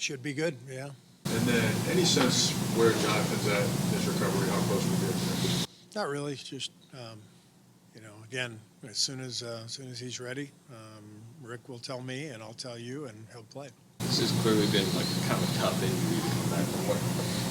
Should be good, yeah. And then, any sense where Jonathan's at in his recovery? How close we get? Not really. Just again, as soon as he's ready, Rick will tell me, and I'll tell you, and he'll play. This has clearly been like kind of a tough injury to come back from.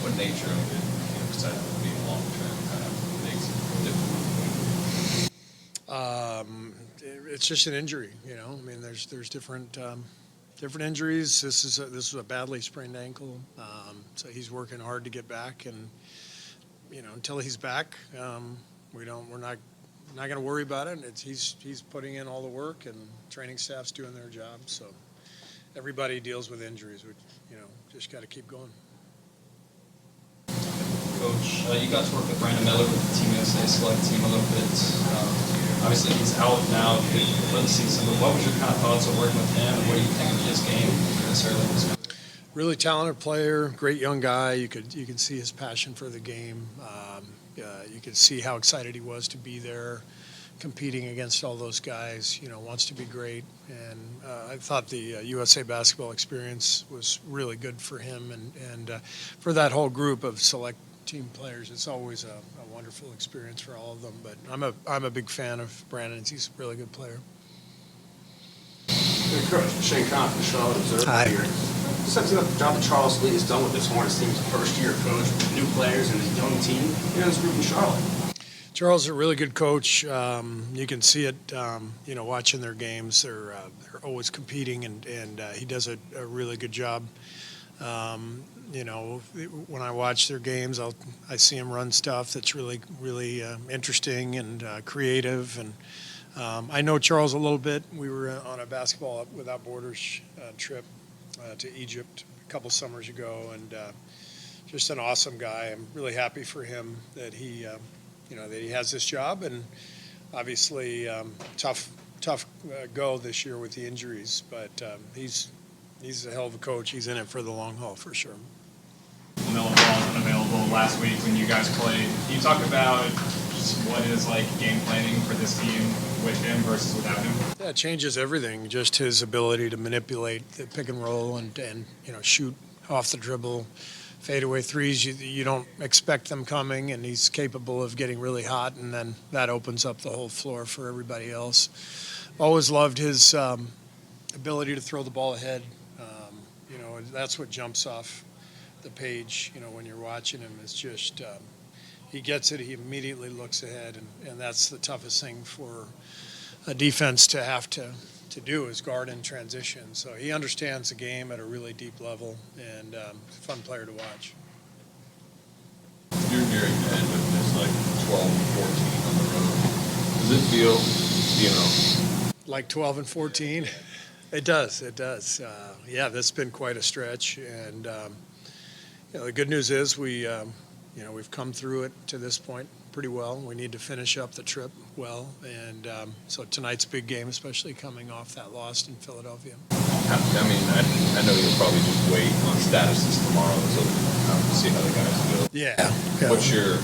What nature of it, besides it being long term, kind of makes it difficult? It's just an injury, I mean, there's different injuries. This is a badly sprained ankle, so he's working hard to get back, and until he's back, we're not going to worry about it. He's putting in all the work, and training staff's doing their job. So everybody deals with injuries. We just got to keep going. Coach, you got to work with Brandon Miller with the Team USA select team a little bit. Obviously, he's out now for the season. But what was your kind of thoughts of working with him, and what do you think of his game this early in this game? Really talented player, great young guy. You can see his passion for the game. You could see how excited he was to be there, competing against all those guys. Wants to be great. And I thought the USA basketball experience was really good for him and for that whole group of select team players. It's always a wonderful experience for all of them. But I'm a big fan of Brandon. He's a really good player. Hey, Coach, Shane Connuck from Charlotte Observer Hi. here. Just the job that Charles Lee has done with this Hornets team, first-year coach with new players and a young team, this group in Charlotte. Charles is a really good coach. You can see it, watching their games. They're always competing, and he does a really good job. When I watch their games, I see him run stuff that's really, really interesting and creative. And I know Charles a little bit. We were on a Basketball Without Borders trip to Egypt a couple summers ago, and just an awesome guy. I'm really happy for him that he has this job, and obviously tough go this year with the injuries, but he's a hell of a coach. He's in it for the long haul for sure. LaMelo Ball unavailable last week when you guys played. Can you talk about just what is like game planning for this team with him versus without him? Yeah, it changes everything. Just his ability to manipulate the pick and roll and shoot off the dribble, fadeaway threes. You don't expect them coming, and he's capable of getting really hot, and then that opens up the whole floor for everybody else. Always loved his ability to throw the ball ahead. That's what jumps off the page. When you're watching him, it's just he gets it. He immediately looks ahead, and that's the toughest thing for a defense to have to do is guard in transition. So he understands the game at a really deep level, and a fun player to watch. You're nearing the end of this, like 12 and 14 on the road. Does it feel, Like 12 and 14? It does. That's been quite a stretch, and the good news is we've come through it to this point pretty well. We need to finish up the trip well, and so tonight's big game, especially coming off that loss in Philadelphia. I mean, I know you'll probably just wait on statuses tomorrow to see how the guys feel. Yeah. What's your,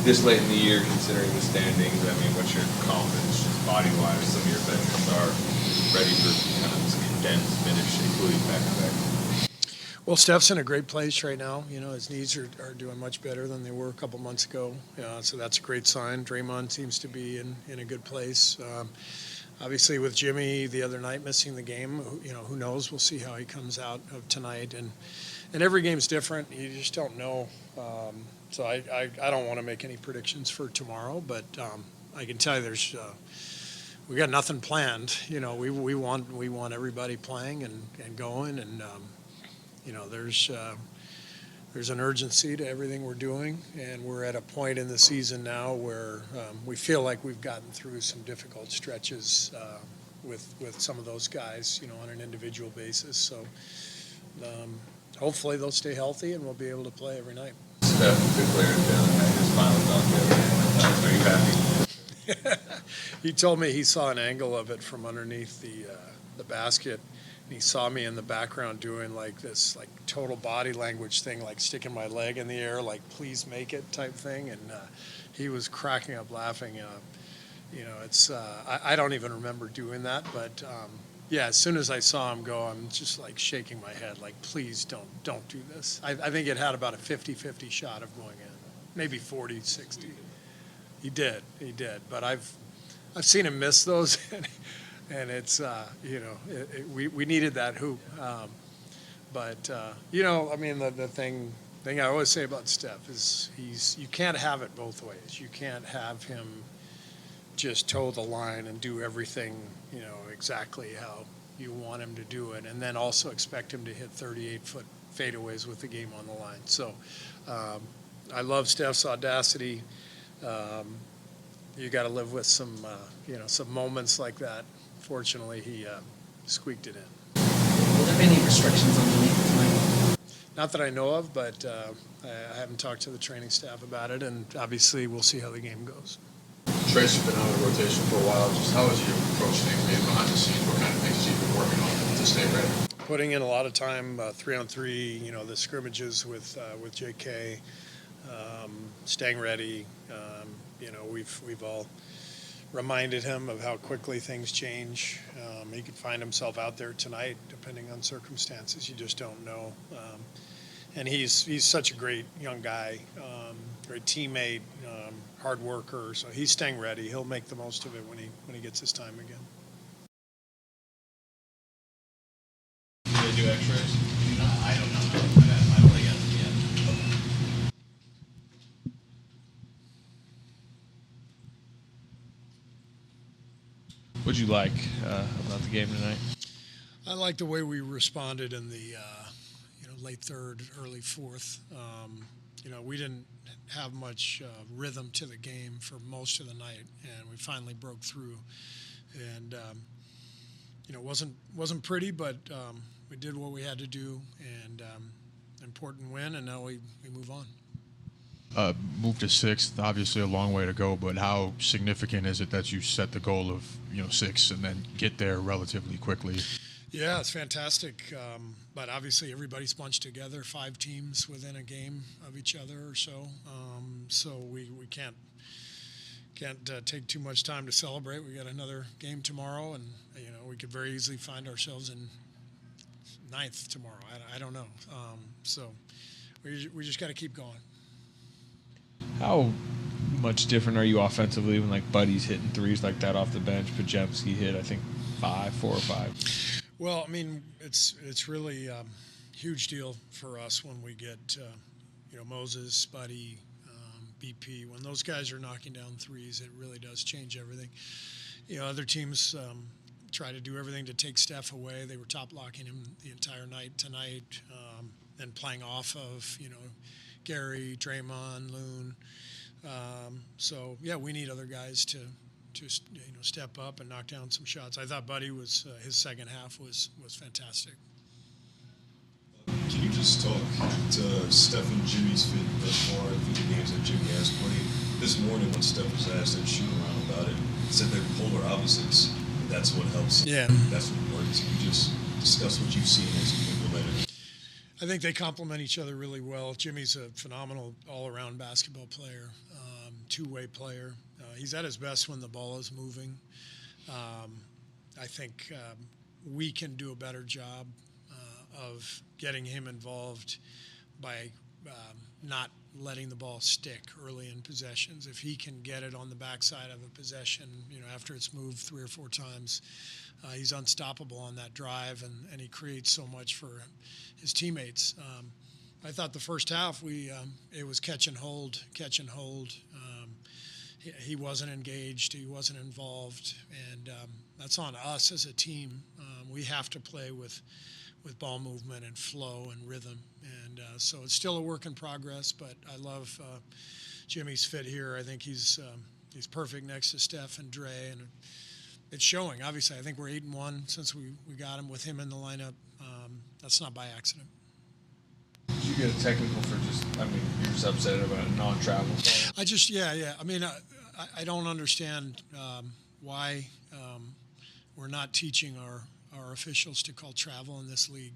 this late in the year, considering the standings, what's your confidence, just body-wise? Some of your veterans are ready for kind of this condensed finish, including back-to-back. Well, Steph's in a great place right now. His knees are doing much better than they were a couple months ago. So that's a great sign. Draymond seems to be in a good place. Obviously, with Jimmy the other night missing the game, who knows? We'll see how he comes out of tonight. And every game's different. You just don't know. So I don't want to make any predictions for tomorrow, but I can tell you we got nothing planned. We want everybody playing and going, and there's an urgency to everything we're doing, and we're at a point in the season now where we feel like we've gotten through some difficult stretches with some of those guys, on an individual basis. So hopefully they'll stay healthy and we'll be able to play every night. Steph, good player, his final dunk. Are you happy? He told me he saw an angle of it from underneath the basket. He saw me in the background doing like this total body language thing, like sticking my leg in the air, like please make it type thing. And he was cracking up laughing. It's I don't even remember doing that, but Yeah, as soon as I saw him go, I'm just like shaking my head, like, please don't do this. I think it had about a 50-50 shot of going in, maybe 40-60. He did. But I've seen him miss those, and it's we needed that hoop. I mean, the thing I always say about Steph is you can't have it both ways. You can't have him just toe the line and do everything, exactly how you want him to do it, and then also expect him to hit 38-foot fadeaways with the game on the line. So I love Steph's audacity. You got to live with some moments like that. Fortunately, he squeaked it in. Will there be any restrictions on Jimmy tonight? Not that I know of, but I haven't talked to the training staff about it, and obviously we'll see how the game goes. Tracy's been out of the rotation for a while. Just how has you approached things being behind the scenes? What kind of things have you been working on to stay ready? Putting in a lot of time, 3-on-3, the scrimmages with JK, staying ready. We've all reminded him of how quickly things change. He could find himself out there tonight, depending on circumstances. You just don't know. And he's such a great young guy, great teammate, hard worker. So he's staying ready. He'll make the most of it when he gets his time again. Do they do X-rays? I don't know. I don't think that's yet. What'd you like about the game tonight? I like the way we responded in the late third, early fourth. We didn't have much rhythm to the game for most of the night, and we finally broke through. And wasn't pretty, but we did what we had to do, and important win, and now we move on. Move to sixth, obviously a long way to go, but how significant is it that you set the goal of 6 and then get there relatively quickly? Yeah, it's fantastic. But obviously everybody's bunched together, 5 teams within a game of each other or so. So we can't take too much time to celebrate. We got another game tomorrow, and we could very easily find ourselves in 9th tomorrow. I don't know. So we just got to keep going. How much different are you offensively when Buddy's hitting threes like that off the bench? Pajemski hit, I think, 4 or 5. Well, I mean, it's really a huge deal for us when we get Moses, Buddy, BP. When those guys are knocking down threes, it really does change everything. Other teams try to do everything to take Steph away. They were top locking him the entire night tonight, and playing off of Gary, Draymond, Loon. So yeah, we need other guys to step up and knock down some shots. I thought Buddy was his second half was fantastic. Can you just talk to Steph and Jimmy's fit thus far through the games that Jimmy has played? This morning when Steph was asked at shoot around about it, he said they're polar opposites. And that's what helps. Yeah. That's what works. Can you just discuss what you've seen as you implement it? I think they complement each other really well. Jimmy's a phenomenal all-around basketball player, two-way player. He's at his best when the ball is moving. I think we can do a better job of getting him involved by not letting the ball stick early in possessions. If he can get it on the backside of a possession, after it's moved 3 or 4 times, he's unstoppable on that drive, and he creates so much for his teammates. I thought the first half it was catch and hold. He wasn't engaged, he wasn't involved, and that's on us as a team. We have to play with ball movement and flow and rhythm, and so it's still a work in progress. But I love Jimmy's fit here. I think he's perfect next to Steph and Dre, and it's showing. Obviously, I think we're 8-1 since we got him with him in the lineup. That's not by accident. Did you get a technical for you're just upset about a non-travel call? Yeah. I mean, I don't understand why we're not teaching our officials to call travel in this league.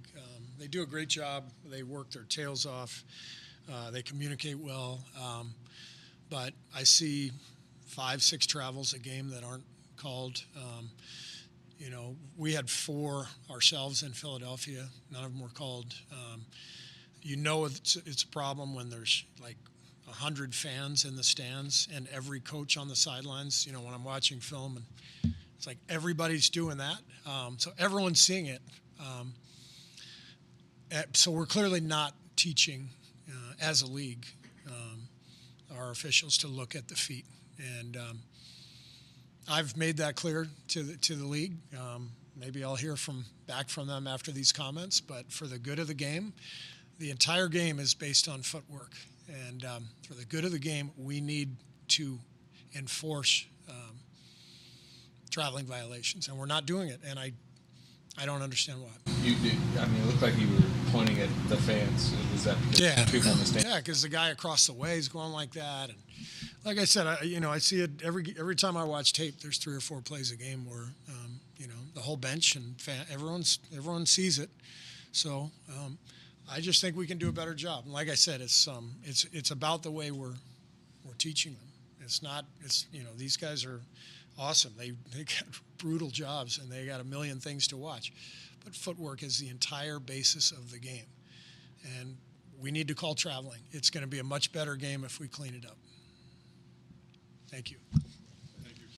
They do a great job. They work their tails off. They communicate well. But I see 5-6 travels a game that aren't called. we had 4 ourselves in Philadelphia. None of them were called. It's a problem when there's like 100 fans in the stands and every coach on the sidelines. When I'm watching film, and it's like everybody's doing that. So everyone's seeing it. So we're clearly not teaching as a league our officials to look at the feet, and I've made that clear to the league. Maybe I'll hear back from them after these comments, but for the good of the game, the entire game is based on footwork, and for the good of the game, we need to enforce traveling violations, and we're not doing it, and I don't understand why. It looked like you were pointing at the fans. Was that because people on the stand? Yeah, because the guy across the way is going like that, and like I said, I see it every time I watch tape. There's 3 or 4 plays a game where the whole bench and everyone sees it. So I just think we can do a better job. And like I said, it's about the way we're teaching them. It's not. These guys are awesome. They got brutal jobs and they got a million things to watch. But footwork is the entire basis of the game. And we need to call traveling. It's going to be a much better game if we clean it up. Thank you.